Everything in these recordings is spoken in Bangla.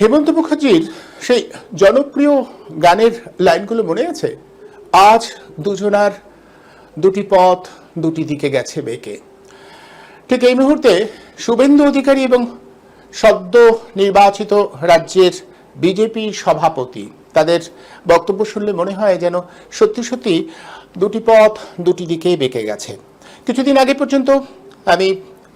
হেমন্ত মুখার্জির সেই জনপ্রিয় গানের লাইনগুলো মনে আছে? আজ দুজনার দুটি পথ দুটি দিকে গেছে বেঁকে। ঠিক এই মুহূর্তে শুভেন্দু অধিকারী এবং সদ্য নির্বাচিত রাজ্যের বিজেপি সভাপতি তাদের বক্তব্য শুনলে মনে হয় যেন সত্যি সত্যি দুটি পথ দুটি দিকেই বেঁকে গেছে। কিছুদিন আগে পর্যন্ত আমি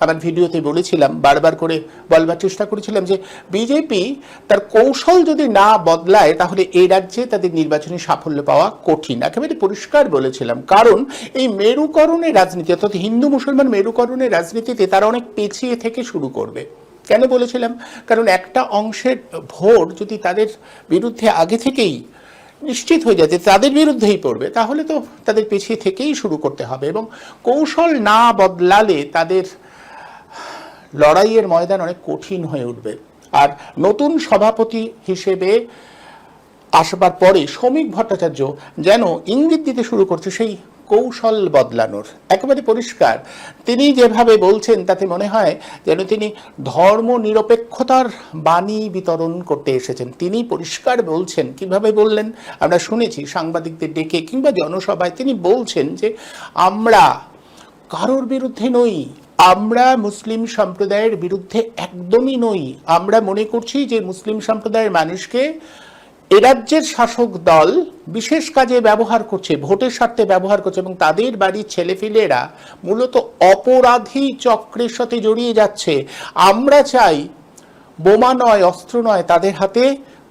আমার ভিডিওতে বলেছিলাম, বারবার করে বলবার চেষ্টা করেছিলাম যে বিজেপি তার কৌশল যদি না বদলায় তাহলে এই রাজ্যে তাদের নির্বাচনী সাফল্য পাওয়া কঠিন। একেবারে পরিষ্কার বলেছিলাম, কারণ এই মেরুকরণের রাজনীতি অর্থাৎ হিন্দু মুসলমান মেরুকরণের রাজনীতিতে তারা অনেক পেছিয়ে থেকে শুরু করবে। কেন বলেছিলাম? কারণ একটা অংশের ভোট যদি তাদের বিরুদ্ধে আগে থেকেই নিশ্চিত হয়ে যায় যে তাদের বিরুদ্ধেই পড়বে, তাহলে তো তাদের পেছিয়ে থেকেই শুরু করতে হবে এবং কৌশল না বদলালে তাদের লড়াইয়ের ময়দান অনেক কঠিন হয়ে উঠবে। আর নতুন সভাপতি হিসেবে আসবার পরে শ্রমিক ভট্টাচার্য যেন ইঙ্গিত দিতে শুরু করছে সেই কৌশল বদলানোর। একেবারে পরিষ্কার তিনি যেভাবে বলছেন তাতে মনে হয় যেন তিনি ধর্ম নিরপেক্ষতার বাণী বিতরণ করতে এসেছেন। তিনি পরিষ্কার বলছেন, কিভাবে বললেন আমরা শুনেছি সাংবাদিকদের ডেকে কিংবা জনসভায়। তিনি বলছেন যে আমরা কারোর বিরুদ্ধে নই, আমরা মুসলিম সম্প্রদায়ের বিরুদ্ধে একদমই নই। আমরা মনে করছি যে মুসলিম সম্প্রদায়ের মানুষকে এ রাজ্যের শাসক দল বিশেষ কাজে ব্যবহার করছে, ভোটের স্বার্থে ব্যবহার করছে এবং তাদের বাড়ির ছেলেপিলেরা মূলত অপরাধী চক্রের সাথে জড়িয়ে যাচ্ছে। আমরা চাই বোমা নয়, অস্ত্র নয়, তাদের হাতে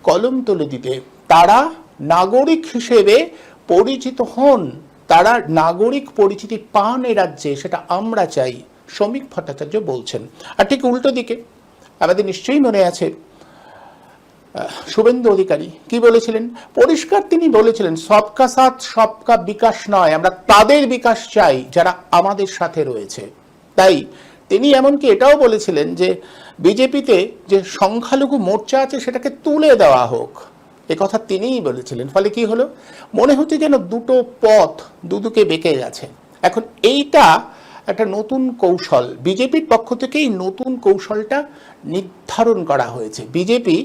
কলম তুলে দিতে। তারা নাগরিক হিসেবে পরিচিত হন, তারা নাগরিক পরিচিতি পান এ রাজ্যে, সেটা আমরা চাই, শ্রমিক ভট্টাচার্য বলছেন। আর ঠিক উল্টো দিকে আমাদের নিশ্চয়ই মনে আছে শুভেন্দু অধিকারী কি বলেছিলেন? পরিষ্কার তিনি বলেছিলেন সবকা সাথ সবকা বিকাশ নয়, আমরা তাদের বিকাশ চাই যারা আমাদের সাথে রয়েছে। তাই তিনি এমনকি এটাও বলেছিলেন যে বিজেপিতে যে সংখ্যালঘু মোর্চা আছে সেটাকে তুলে দেওয়া হোক, এ কথা তিনিই বলেছিলেন। ফলে কি হলো? মনে হচ্ছে যেন দুটো পথ দুদিকে বেঁকে গেছে। এখন এইটা একটা নতুন কৌশল, বিজেপির পক্ষ থেকেই নতুন কৌশলটা নির্ধারণ করা হয়েছে। বিজেপি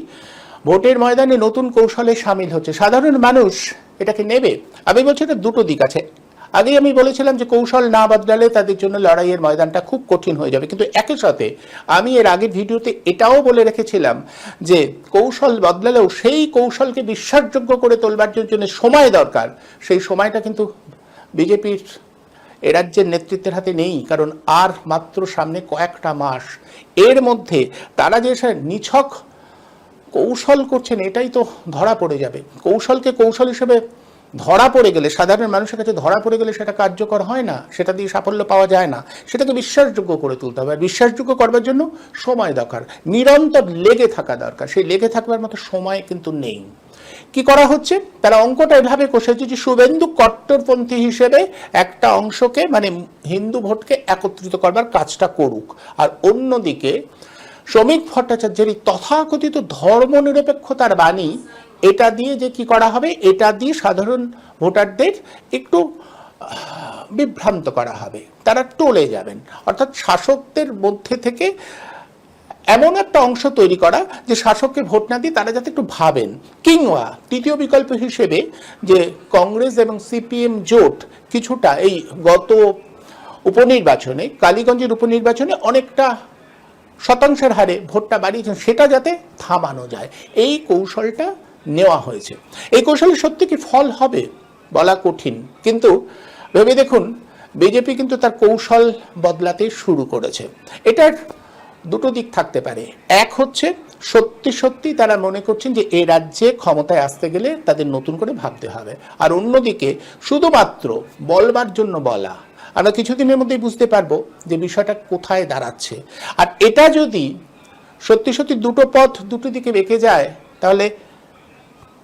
ভোটের ময়দানে নতুন কৌশলে সামিল হচ্ছে, সাধারণ মানুষ এটাকে নেবে। আমি বলছি এটা দুটো দিক আছে। আগেই আমি বলেছিলাম যে কৌশল না বদলালে তাদের জন্য লড়াইয়ের ময়দানটা খুব কঠিন হয়ে যাবে, কিন্তু একই সাথে আমি এর আগের ভিডিওতে এটাও বলে রেখেছিলাম যে কৌশল বদলালেও সেই কৌশলকে বিশ্বাসযোগ্য করে তোলবার জন্য সময় দরকার। সেই সময়টা কিন্তু বিজেপির এ রাজ্যের নেতৃত্বের হাতে নেই, কারণ আর মাত্র সামনে কয়েকটা মাস। এর মধ্যে তারা যে নিছক কৌশল করছেন এটাই তো ধরা পড়ে যাবে। কৌশলকে কৌশল হিসেবে ধরা পড়ে গেলে, সাধারণ মানুষের কাছে ধরা পড়ে গেলে সেটা কার্যকর হয় না, সেটা দিয়ে সাফল্য পাওয়া যায় না। সেটাকে বিশ্বাসযোগ্য করে তুলতে হবে। আর বিশ্বাসযোগ্য করবার জন্য সময় দরকার, নিরন্তর লেগে থাকা দরকার। সেই লেগে থাকবার মতো সময় কিন্তু নেই। কি করা হচ্ছে? তারা অঙ্কটা এভাবে কষেছে যে শুভেন্দু কট্টরপন্থী হিসেবে একটা অংশকে, মানে হিন্দু ভোটকে একত্রিত করবার কাজটা করুক, আর অন্যদিকে শ্রমিক ভট্টাচার্যের তথাকথিত ধর্ম নিরপেক্ষতার বাণী, এটা দিয়ে যে কি করা হবে, এটা দিয়ে সাধারণ ভোটারদের একটু বিভ্রান্ত করা হবে, তারা টলে যাবেন। অর্থাৎ শাসকদের মধ্যে থেকে এমন একটা অংশ তৈরি করা যে শাসককে ভোট না দিয়ে তারা যাতে একটু ভাবেন। কিংবা তৃতীয় বিকল্প হিসেবে যে কংগ্রেস এবং সিপিএম জোট কিছুটা এই গত উপনির্বাচনে, কালীগঞ্জের উপনির্বাচনে অনেকটা শতাংশের হারে ভোটটা বাড়িয়েছেন, সেটা যাতে থামানো যায়, এই কৌশলটা নেওয়া হয়েছে। এই কৌশলে সত্যি কি ফল হবে বলা কঠিন, কিন্তু ভেবে দেখুন বিজেপি কিন্তু তার কৌশল বদলাতে শুরু করেছে। এটার দুটো দিক থাকতে পারে। এক হচ্ছে সত্যি সত্যি তারা মনে করছেন যে এই রাজ্যে ক্ষমতায় আসতে গেলে তাদের নতুন করে ভাবতে হবে, আর অন্যদিকে শুধুমাত্র বলবার জন্য বলা। আমরা কিছুদিনের মধ্যেই বুঝতে পারবো যে বিষয়টা কোথায় দাঁড়াচ্ছে। আর এটা যদি সত্যি সত্যি দুটো পথ দুটো দিকে বেঁকে যায়, তাহলে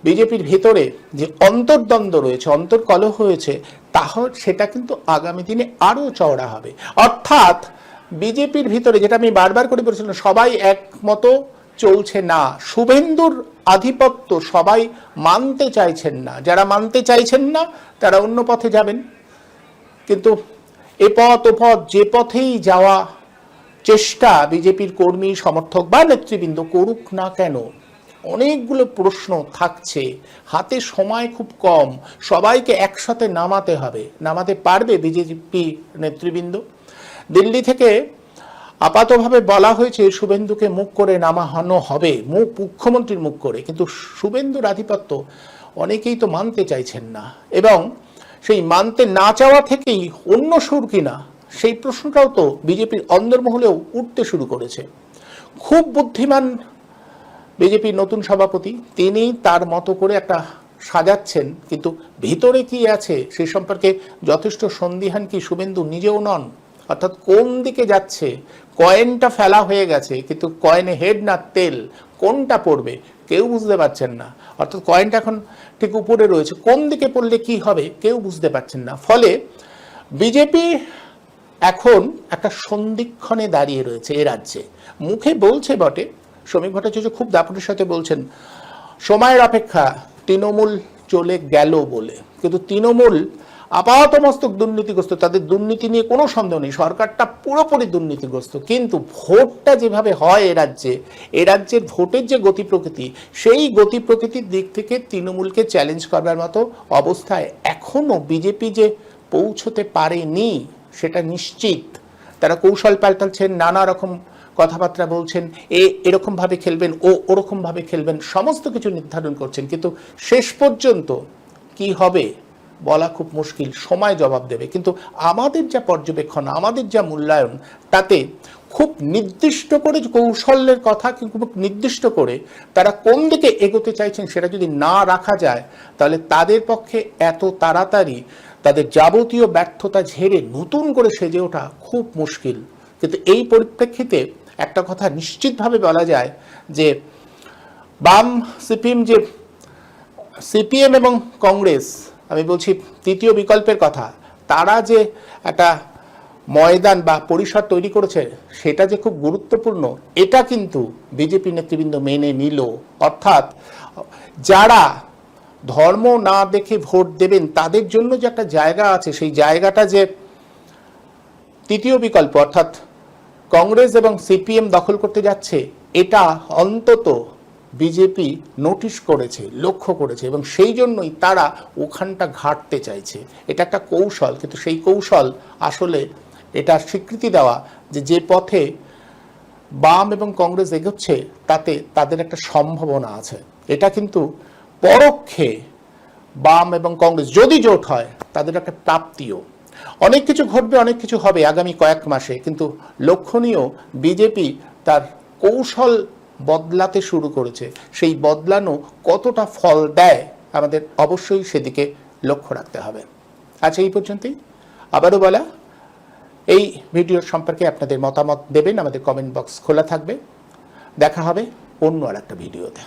বিজেপির ভেতরে যে অন্তর্দ্বন্দ্ব রয়েছে, অন্তর্কলহ হয়েছে, তাহলে সেটা কিন্তু আগামী দিনে আরও চওড়া হবে। অর্থাৎ বিজেপির ভিতরে, যেটা আমি বারবার করে বলেছিলাম, সবাই একমতো চলছে না। শুভেন্দুর আধিপত্য সবাই মানতে চাইছেন না। যারা মানতে চাইছেন না তারা অন্য পথে যাবেন। কিন্তু এ পথ ও পথ যে পথেই যাওয়া চেষ্টা বিজেপির কর্মী সমর্থক বা নেতৃবৃন্দ করুক না কেন, অনেকগুলো প্রশ্ন থাকছে, হাতে সময় খুব কম, সবাইকে একসাথে নামাতে হবে। নামাতে পারবে বিজেপি নেতৃবৃন্দ? দিল্লি থেকে আপাতভাবে বলা হয়েছে শুভেন্দুকে মুখ করে নামানো হবে, মুখ্যমন্ত্রীর মুখ করে, কিন্তু শুভেন্দুর আধিপত্য অনেকেই তো মানতে চাইছেন না, এবং সেই মানতে না চাওয়া থেকেই অন্য সুর কিনা সেই প্রশ্নটাও তো বিজেপির অন্দরমহলেও উঠতে শুরু করেছে। খুব বুদ্ধিমান বিজেপির নতুন সভাপতি, তিনি তার মতো করে একটা সাজাচ্ছেন, কিন্তু ভিতরে কি আছে সে সম্পর্কে যথেষ্ট সন্দিহান কি শুভেন্দু নিজেও নন। অর্থাৎ কোন দিকে যাচ্ছে, কয়েনটা ফেলা হয়ে গেছে, কিন্তু কয়েনে হেড না তেল, কোনটা পড়বে কেউ বুঝতে পারছেন না। অর্থাৎ কয়েনটা এখন ঠিক উপরে রয়েছে, কোন দিকে পড়লে কি হবে কেউ বুঝতে পারছেন না। ফলে বিজেপি এখন একটা সন্ধিক্ষণে দাঁড়িয়ে রয়েছে এ রাজ্যে। মুখে বলছে বটে, শ্রমিক ভট্টাচার্য খুব দাপটের সাথে বলছেন সময়ের অপেক্ষা তৃণমূল চলে গেল বলে, কিন্তু তৃণমূল আপাতমস্তক দুর্নীতিগ্রস্ত, তাদের দুর্নীতি নিয়ে কোনো সন্দেহ নেই, সরকারটা পুরোপুরি দুর্নীতিগ্রস্ত, কিন্তু ভোটটা যেভাবে হয় এ রাজ্যের ভোটের যে গতি প্রকৃতি, সেই গতি প্রকৃতির দিক থেকে তৃণমূলকে চ্যালেঞ্জ করবার মতো অবস্থায় এখনো বিজেপি যে পৌঁছতে পারেনি সেটা নিশ্চিত। তারা কৌশল পাল্টাচ্ছেন, নানা রকম কথাবার্তা বলছেন, এরকম ভাবে খেলবেন, ওরকম ভাবে খেলবেন, সমস্ত কিছু নির্ধারণ করছেন, কিন্তু শেষ পর্যন্ত কি হবে বলা খুব মুশকিল, সময় জবাব দেবে। কিন্তু আমাদের যা পর্যবেক্ষণ, আমাদের যা মূল্যায়ন, তাতে খুব নির্দিষ্ট করে কৌশলের কথা, কিন্তু নির্দিষ্ট করে তারা কোন দিকে এগোতে চাইছেন সেটা যদি না রাখা যায়, তাহলে তাদের পক্ষে এত তাড়াতাড়ি তাদের যাবতীয় ব্যর্থতা ঝেড়ে নতুন করে সেজে ওঠা খুব মুশকিল। কিন্তু এই পরিপ্রেক্ষিতে একটা কথা নিশ্চিতভাবে বলা যায় যে বাম সিপিএম এবং কংগ্রেস, আমি বলছি তৃতীয় বিকল্পের কথা, তারা যে একটা ময়দান বা পরিসর তৈরি করেছে সেটা যে খুব গুরুত্বপূর্ণ, এটা কিন্তু বিজেপি নেতৃবৃন্দ মেনে নিল। অর্থাৎ যারা ধর্ম না দেখে ভোট দেবেন তাদের জন্য যে একটা জায়গা আছে, সেই জায়গাটা যে তৃতীয় বিকল্প অর্থাৎ কংগ্রেস এবং সিপিএম দখল করতে যাচ্ছে, এটা অন্তত বিজেপি নোটিশ করেছে, লক্ষ্য করেছে, এবং সেই জন্যই তারা ওখানটা ঘাটতে চাইছে। এটা একটা কৌশল, কিন্তু সেই কৌশল আসলে এটা স্বীকৃতি দেওয়া যে পথে বাম এবং কংগ্রেস এগোচ্ছে তাতে তাদের একটা সম্ভাবনা আছে। এটা কিন্তু পরোক্ষে বাম এবং কংগ্রেস যদি জোট হয় তাদের একটা প্রাপ্তিও। অনেক কিছু ঘটবে, অনেক কিছু হবে আগামী কয়েক মাসে, কিন্তু লক্ষণীয় বিজেপি তার কৌশল বদলাতে শুরু করেছে। সেই বদলানো কতটা ফল দেয় আমাদের অবশ্যই সেদিকে লক্ষ্য রাখতে হবে। আচ্ছা, এই পর্যন্তই। আবারও বলা, এই ভিডিওর সম্পর্কে আপনাদের মতামত দেবেন, আমাদের কমেন্ট বক্স খোলা থাকবে। দেখা হবে অন্য আর একটা ভিডিওতে।